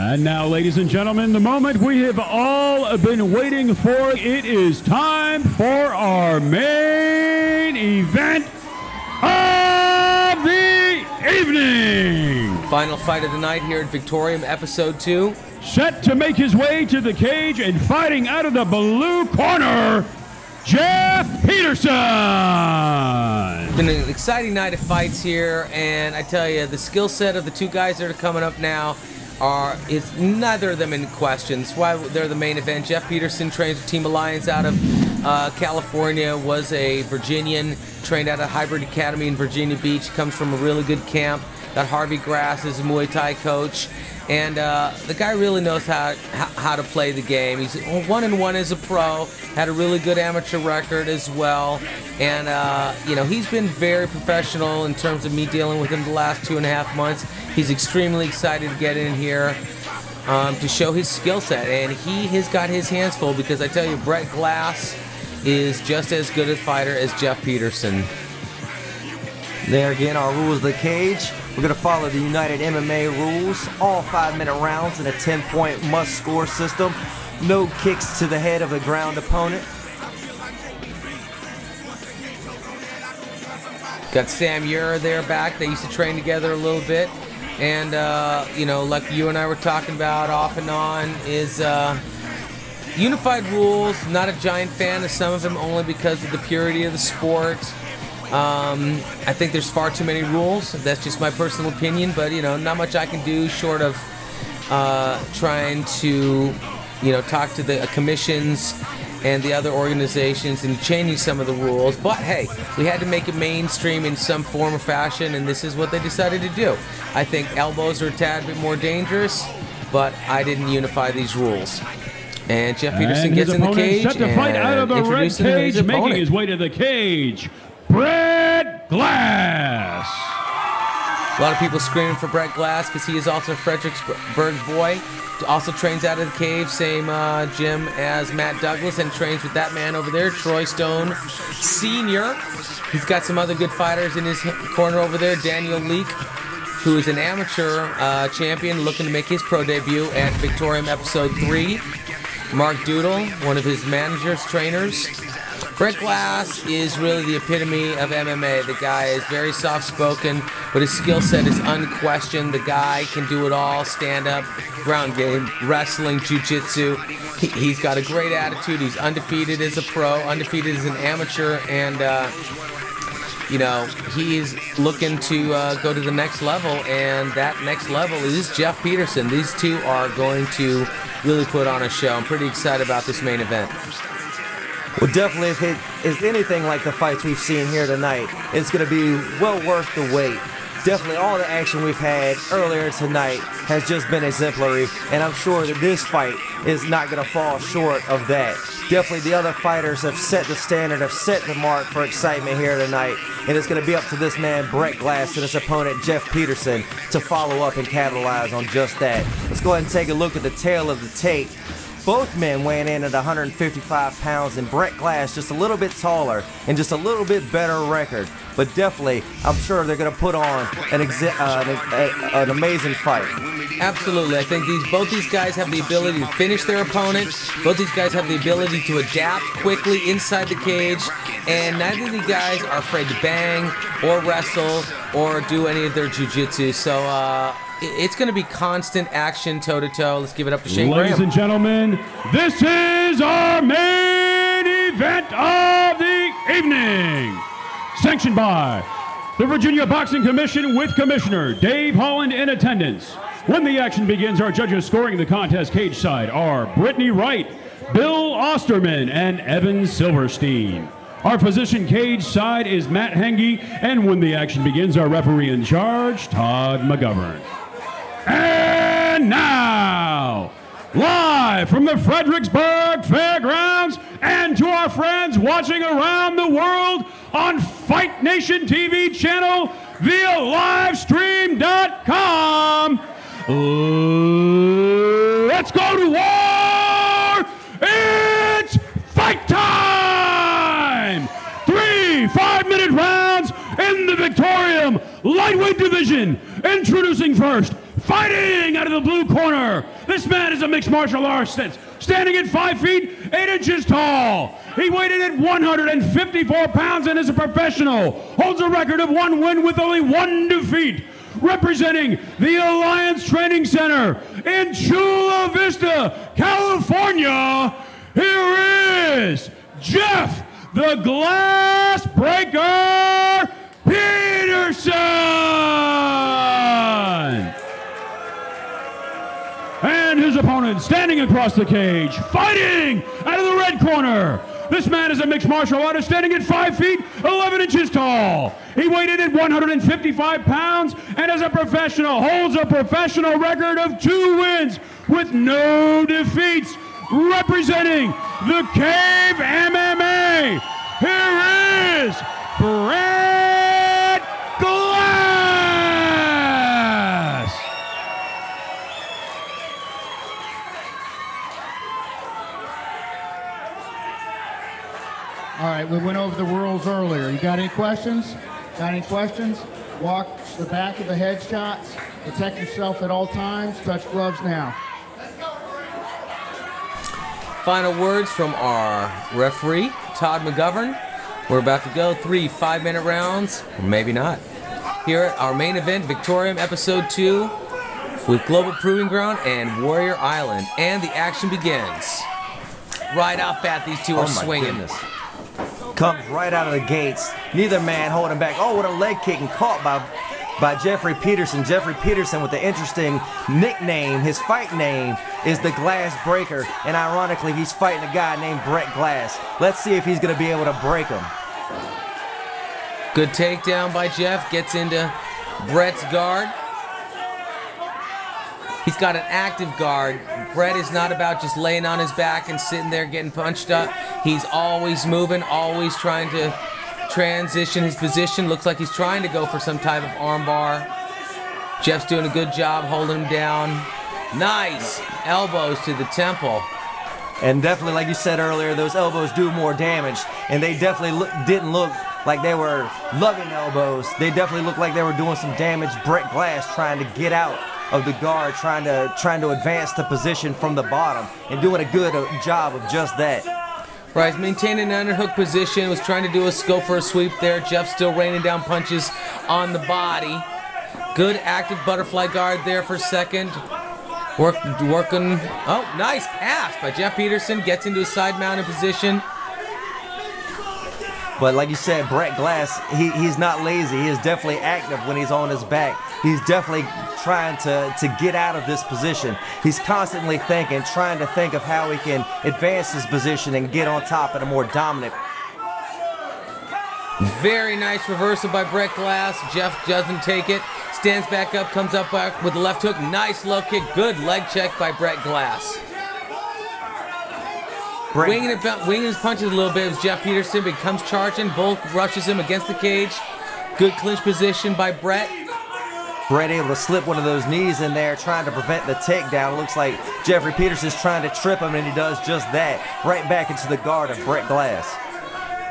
And now, ladies and gentlemen, the moment we have all been waiting for. It is time for our main event of the evening. Final fight of the night here at Victorium, Episode 2. Set to make his way to the cage and fighting out of the blue corner, Jeff Peterson. It's been an exciting night of fights here, and I tell you, the skill set of the two guys that are coming up now is neither of them in question. That's why they're the main event. Jeff Peterson trains with Team Alliance out of California, was a Virginian, trained out of Hybrid Academy in Virginia Beach, comes from a really good camp. Got Harvey Grass as a Muay Thai coach, and the guy really knows how to play the game. He's 1-1 as a pro, had a really good amateur record as well, and you know, he's been very professional in terms of me dealing with him the last 2.5 months. He's extremely excited to get in here to show his skill set, and he has got his hands full, because I tell you, Brett Glass is just as good a fighter as Jeff Peterson. There again, our rules of the cage. We're going to follow the United MMA rules. All 5-minute rounds in a 10-point must-score system. No kicks to the head of the ground opponent. Got Sam Ura there back. They used to train together a little bit. And, you know, like you and I were talking about off and on, is unified rules. Not a giant fan of some of them, only because of the purity of the sport. I think there's far too many rules. That's just my personal opinion, but you know, not much I can do short of trying to, you know, talk to the commissions and the other organizations and changing some of the rules. But hey, we had to make it mainstream in some form or fashion, and this is what they decided to do. I think elbows are a tad bit more dangerous, but I didn't unify these rules. And Jeff Peterson gets in the cage set to fight out of the red cage, making his way to the cage, Brett Glass. A lot of people screaming for Brett Glass because he is also a Fredericksburg boy. Also trains out of the cave, same gym as Matt Douglas, and trains with that man over there, Troy Stone Sr. He's got some other good fighters in his corner over there. Daniel Leake, who is an amateur champion looking to make his pro debut at Victorium Episode 3. Mark Doodle, one of his managers, trainers. Brett Glass is really the epitome of MMA. The guy is very soft-spoken, but his skill set is unquestioned. The guy can do it all: stand-up, ground game, wrestling, jiu-jitsu. He's got a great attitude. He's undefeated as a pro, undefeated as an amateur, and you know, he's looking to go to the next level, and that next level is Jeff Peterson. These two are going to really put on a show. I'm pretty excited about this main event. Well, definitely, if it is anything like the fights we've seen here tonight, it's going to be well worth the wait. Definitely, all the action we've had earlier tonight has just been exemplary, and I'm sure that this fight is not going to fall short of that. Definitely, the other fighters have set the standard, have set the mark for excitement here tonight, and it's going to be up to this man, Brett Glass, and his opponent, Jeff Peterson, to follow up and capitalize on just that. Let's go ahead and take a look at the tail of the tape. Both men weighing in at 155 pounds, and Brett Glass just a little bit taller and just a little bit better record. But definitely, I'm sure they're going to put on an amazing fight. Absolutely. I think both these guys have the ability to finish their opponent. Both these guys have the ability to adapt quickly inside the cage. And neither of these guys are afraid to bang or wrestle or do any of their jiu-jitsu. So, it's going to be constant action, toe-to-toe. Let's give it up to Shane Graham. Ladies and gentlemen, this is our main event of the evening. Sanctioned by the Virginia Boxing Commission with Commissioner Dave Holland in attendance. When the action begins, our judges scoring the contest cage side are Brittany Wright, Bill Osterman, and Evan Silverstein. Our physician cage side is Matt Henge, and when the action begins, our referee in charge, Todd McGovern. And now, live from the Fredericksburg Fairgrounds, and to our friends watching around the world on Fight Nation TV channel via livestream.com, let's go to war! It's fight time! 3 5-minute rounds in the Victorium lightweight division. Introducing first, Fighting out of the blue corner, this man is a mixed martial artist, standing at 5 feet 8 inches tall. He weighed in at 154 pounds and is a professional. Holds a record of 1 win with only 1 defeat. Representing the Alliance Training Center in Chula Vista, California, here is Jeff the Glass Breaker Peterson! And his opponent standing across the cage, fighting out of the red corner. This man is a mixed martial artist standing at 5 feet 11 inches tall. He weighed in at 155 pounds and as a professional holds a professional record of 2 wins with no defeats. Representing the Cave MMA, here is Brett Glass! All right, we went over the rules earlier. You got any questions? Got any questions? Watch the back of the headshots. Protect yourself at all times. Touch gloves now. Final words from our referee, Todd McGovern. We're about to go 3 5-minute rounds, or maybe not. Here at our main event, Victorium Episode 2, with Global Proving Ground and Warrior Island. And the action begins. Right off bat, these two are swinging. Goodness. Comes right out of the gates. Neither man holding back. Oh, what a leg kick and caught by Jeffrey Peterson. Jeffrey Peterson with the interesting nickname. His fight name is the Glass Breaker, and ironically, he's fighting a guy named Brett Glass. Let's see if he's going to be able to break him. Good takedown by Jeff. Gets into Brett's guard. He's got an active guard. Brett is not about just laying on his back and sitting there getting punched up. He's always moving, always trying to transition his position. Looks like he's trying to go for some type of armbar. Jeff's doing a good job holding him down. Nice elbows to the temple. And definitely, like you said earlier, those elbows do more damage. And they definitely didn't look like they were loving elbows. They definitely looked like they were doing some damage. Brett Glass trying to get out of the guard, trying to advance the position from the bottom, and doing a good job of just that. Right, he's maintaining an underhook position, was trying to go for a sweep there. Jeff still raining down punches on the body. Good active butterfly guard there for a second. Working, oh, nice pass by Jeff Peterson, gets into a side mounted position. But like you said, Brett Glass, he's not lazy. He is definitely active when he's on his back. He's definitely trying to get out of this position. He's constantly thinking, trying to think of how he can advance his position and get on top in a more dominant. Very nice reversal by Brett Glass. Jeff doesn't take it. Stands back up, comes up back with the left hook. Nice low kick. Good leg check by Brett Glass. Winging his punches a little bit as Jeff Peterson becomes charging. Both rushes him against the cage. Good clinch position by Brett. Brett able to slip one of those knees in there, trying to prevent the takedown. Looks like Jeffrey Peterson's trying to trip him, and he does just that. Right back into the guard of Brett Glass.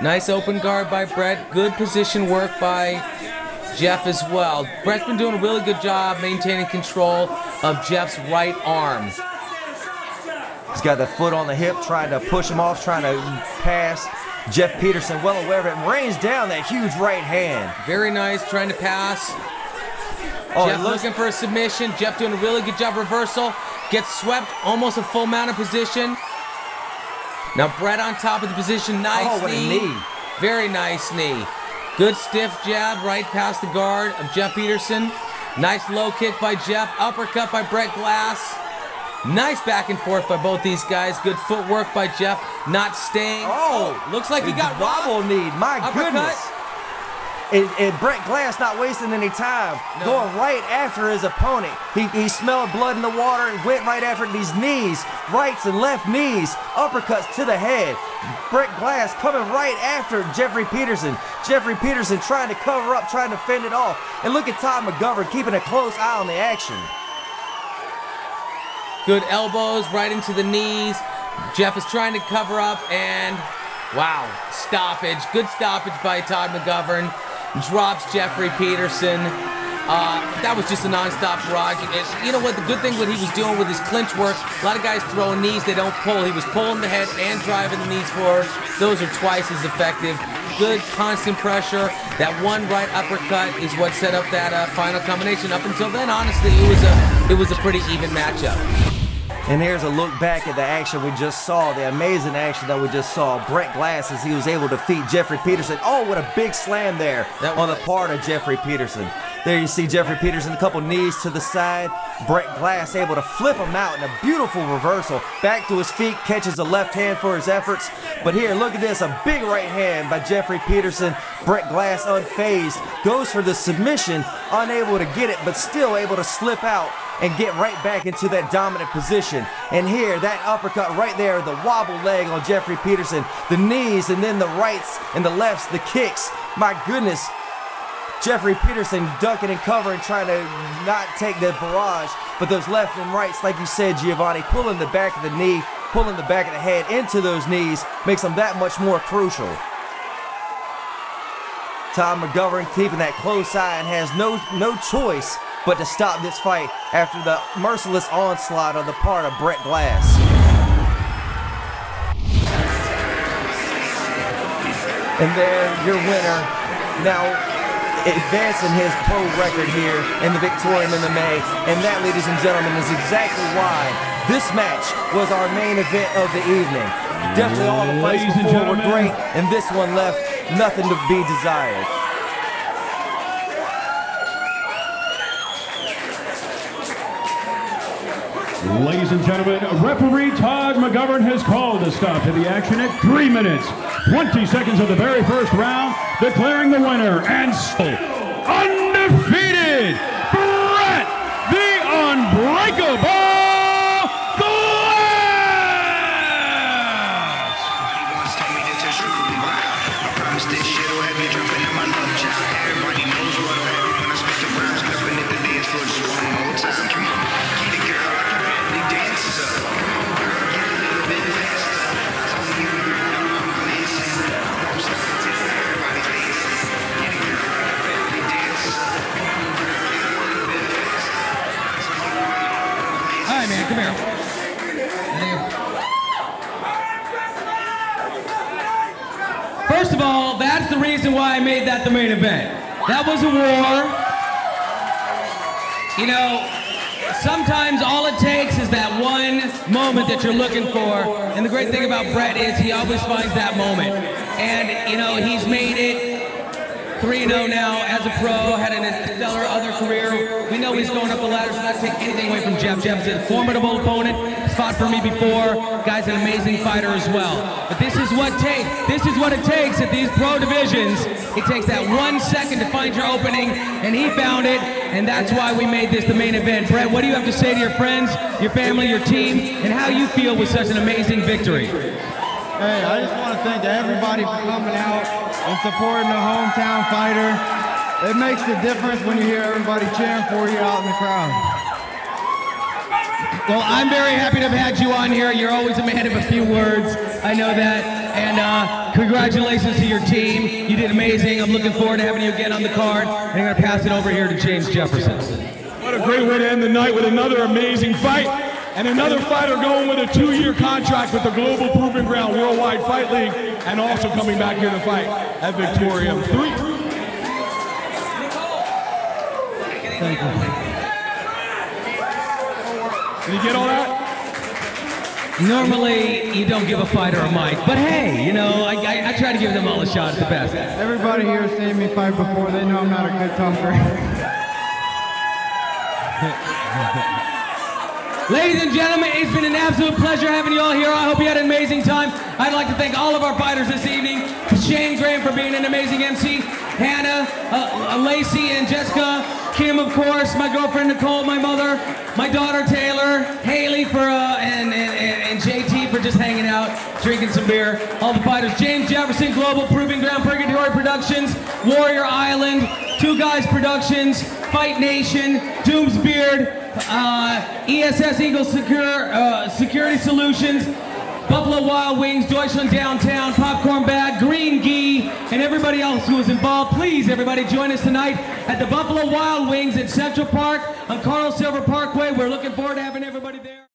Nice open guard by Brett. Good position work by Jeff as well. Brett's been doing a really good job maintaining control of Jeff's right arm. He's got the foot on the hip, trying to push him off, trying to pass. Jeff Peterson well aware of it, and rains down that huge right hand. Very nice, trying to pass. Oh, Jeff looking for a submission. Jeff doing a really good job reversal. Gets swept, almost a full mounted position. Now Brett on top of the position. Nice what knee. a knee. Very nice knee. Good stiff jab right past the guard of Jeff Peterson. Nice low kick by Jeff. Uppercut by Brett Glass. Nice back and forth by both these guys. Good footwork by Jeff. Not staying. Oh, looks like he got wobble knee. My uppercut. Goodness. And Brett Glass not wasting any time, going right after his opponent. He smelled blood in the water and went right after these knees, rights and left knees, uppercuts to the head. Brett Glass coming right after Jeffrey Peterson. Jeffrey Peterson trying to cover up, trying to fend it off. And look at Todd McGovern keeping a close eye on the action. Good elbows right into the knees. Jeff is trying to cover up, and wow, stoppage. Good stoppage by Todd McGovern. Drops Jeffrey Peterson. That was just a non-stop barrage. And you know what? The good thing what he was doing with his clinch work, a lot of guys throw knees, they don't pull. He was pulling the head and driving the knees forward. Those are twice as effective. Good constant pressure. That one right uppercut is what set up that final combination. Up until then, honestly, it was a pretty even matchup. And here's a look back at the action we just saw, the amazing action that we just saw. Brett Glass, as he was able to defeat Jeffrey Peterson. Oh, what a big slam there on the part of Jeffrey Peterson. There you see Jeffrey Peterson, a couple knees to the side. Brett Glass able to flip him out in a beautiful reversal. Back to his feet, catches the left hand for his efforts. But here, look at this, a big right hand by Jeffrey Peterson. Brett Glass unfazed, goes for the submission, unable to get it, but still able to slip out and get right back into that dominant position. And here, that uppercut right there, the wobble leg on Jeffrey Peterson, the knees, and then the rights and the lefts, the kicks. My goodness, Jeffrey Peterson ducking and covering, trying to not take the barrage, but those left and rights, like you said, Giovanni, pulling the back of the knee, pulling the back of the head into those knees, makes them that much more crucial. Tom McGovern keeping that close eye and has no choice but to stop this fight after the merciless onslaught on the part of Brett Glass. And there, your winner, now advancing his pro record here in the Victorium MMA. And that, ladies and gentlemen, is exactly why this match was our main event of the evening. Definitely all the fights before were great, and this one left nothing to be desired. Ladies and gentlemen, referee Todd McGovern has called a stop to the action at 3 minutes, 20 seconds of the very first round, declaring the winner and still undefeated, Brett the Unbreakable Glass! He once told me that you're truly wild. I promise this shit will have you jumping in my love child. Everybody knows what'll happen when I spit the rhymes, jumping at the dance floor just one more time. Come on, get it, girl, like you really dances up. Come on, girl, get a little bit faster. I told you, you know I'm glancing. I'm starting to tell everybody facing. Get it, girl, like you really dances up. Come on, girl, get a little bit faster. I told you, you know I'm glancing. All right, man, come here. First of all, that's the reason why I made that the main event. That was a war. You know, sometimes all it takes is that one moment that you're looking for. And the great thing about Brett is he always finds that moment. And, you know, he's made it 3-0 now as a pro, had a stellar other career. We know he's going up the ladder, so not take anything away from Jeff. Jeff's a formidable opponent. He's fought for me before. Guy's an amazing fighter as well. But this is what it takes at these pro divisions. It takes that 1 second to find your opening, and he found it, and that's why we made this the main event. Brett, what do you have to say to your friends, your family, your team, and how you feel with such an amazing victory? Hey, I just want to thank everybody for coming out and supporting the hometown fighter. It makes the difference when you hear everybody cheering for you out in the crowd. Well, I'm very happy to have had you on here. You're always a man of a few words. I know that. And congratulations to your team. You did amazing. I'm looking forward to having you again on the card. And I'm going to pass it over here to James Jefferson. What a great way to end the night with another amazing fight. And another fighter going with a 2-year contract with the Global Proving Ground Worldwide Fight League, and also coming back here to fight at Victorium 3. Thank you. Did you get all that? Normally, you don't give a fighter a mic, but hey, you know, I try to give them all a shot at the best. Everybody here has seen me fight before. They know I'm not a good talker. Ladies and gentlemen, it's been an absolute pleasure having you all here. I hope you had an amazing time. I'd like to thank all of our fighters this evening. Shane Graham for being an amazing MC. Hannah, Lacey, and Jessica. Kim, of course. My girlfriend Nicole, my mother. My daughter Taylor. Haley for and JT for just hanging out, drinking some beer. All the fighters. James Jefferson, Global Proving Ground, Purgatory Productions, Warrior Island, Two Guys Productions, Fight Nation, Doomsbeard, ESS Eagle Security Solutions, Buffalo Wild Wings, Deutschland Downtown, Popcorn Bag, Green Gee, and everybody else who is involved. Please, everybody, join us tonight at the Buffalo Wild Wings at Central Park on Carl Silver Parkway. We're looking forward to having everybody there.